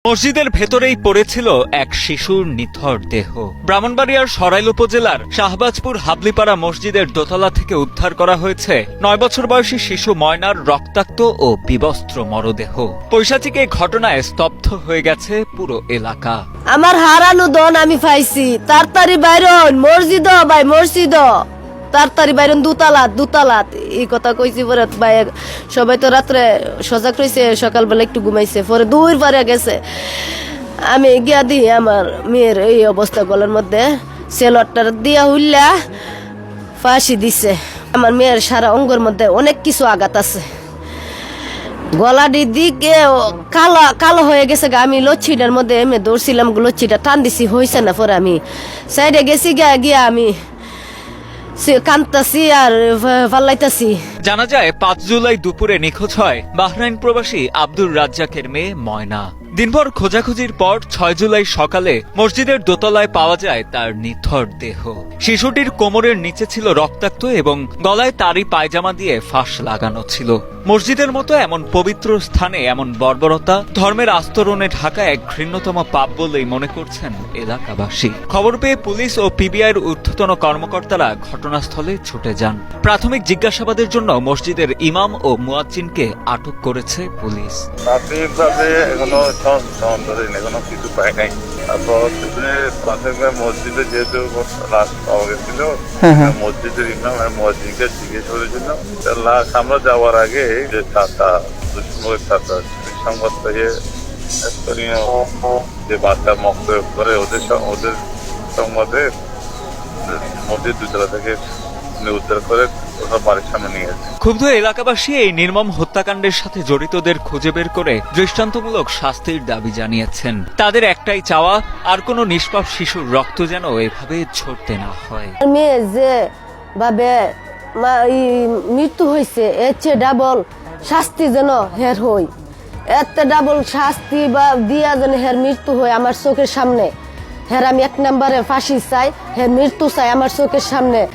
মসজিদের ভেতরেই পড়েছিল এক শিশুর নিথর দেহ। ব্রাহ্মণবাড়িয়ার সরাইল উপজেলার শাহবাজপুর হাবলিপাড়া মসজিদের দোতলা থেকে উদ্ধার করা হয়েছে ৯ বছর বয়সী শিশু ময়নার রক্তাক্ত ও বিবস্ত্র মরদেহ। পৈশাচিক এই ঘটনায় স্তব্ধ হয়ে গেছে পুরো এলাকা। আমার হারানো দন আমি পাইছি, তাড়াতাড়ি বাইরন মসজিদ ভাই মসজিদ, তাড়াতাড়ি বাইরন দুতালাত এই কথা কইছি। পরে ভাই সবাই তো রাত্রে সজাগ রয়েছে, সকালবেলা একটু ঘুমাইছে, পরে দূর পারে গেছে। আমি গিয়া দিই আমার মেয়ের এই অবস্থা, গলার মধ্যে সেলটটার দিয়া উল্লা ফাঁসি দিছে। আমার মেয়ের সারা অঙ্গের মধ্যে অনেক কিছু আঘাত আছে, গলাটির দিকে কালো কালো হয়ে গেছে। আমি লচ্ছিটার মধ্যে এমনি দৌড়ছিলাম, লচ্ছিটা টান দিছি, হয়েছে না। পরে আমি সাইডে গেছি, গিয়া আমি কান্তাছি আর পাল্লাইতাছি। জানা যায় ৫ জুলাই দুপুরে নিখোঁজ হয় বাহরাইন প্রবাসী আব্দুর রাজ্জাকের মেয়ে ময়না। দিনভর খোঁজাখুঁজির পর ৬ জুলাই সকালে মসজিদের দোতলায় পাওয়া যায় তার নিথর দেহ। শিশুটির কোমরের নিচে ছিল রক্তাক্ত এবং গলায় তারই পায়জামা দিয়ে ফাঁস লাগানো ছিল। মসজিদের মতো এমন পবিত্র স্থানে এমন বর্বরতা ধর্মের আস্তরণে ঢাকা এক ঘৃণ্যতম পাপ বলেই মনে করছেন এলাকাবাসী। খবর পেয়ে পুলিশ ও পিবিআইয়ের ঊর্ধ্বতন কর্মকর্তারা ঘটনাস্থলে ছুটে যান। প্রাথমিক জিজ্ঞাসাবাদের জন্য মসজিদের ইমাম ও মুয়াজ্জিনকে আটক করেছে পুলিশ। প্রাথমিকভাবে এখনো কিছু পাই নাই। তারপর প্রাথমিকভাবে মসজিদে যেহেতু লাশ পাওয়া গেছিল, মসজিদের ইমাম আর মুয়াজ্জিনকে জিজ্ঞেস করেছিল। লাশ আমরা যাওয়ার আগে যে সংবাদ পেয়ে স্থানীয় যে বাচ্চা মক্তব করে ওদের সংবাদে মসজিদ দুতলা থেকে উদ্ধার করে বাড়ির সামনে নিয়ে গেছে। ক্ষুব্ধ এলাকাবাসী এই নির্মম হত্যাকাণ্ডের সাথে জড়িতদের খুঁজে বের করে দৃষ্টান্তমূলক শাস্তির দাবি জানিয়েছেন। তাদের একটাই চাওয়া, আর কোনো নিষ্পাপ শিশুর রক্ত যেন এভাবে ঝরতে না হয়। মেয়ে যে ভাবে মৃত্যু হয়েছে, এর চেয়ে ডাবল শাস্তি যেন হের হই, এত ডাবল শাস্তি বা দিয়া যেন হের মৃত্যু হয় আমার চোখের সামনে। হের আমি ১ নম্বরে ফাঁসি চাই, হের মৃত্যু চাই আমার চোখের সামনে।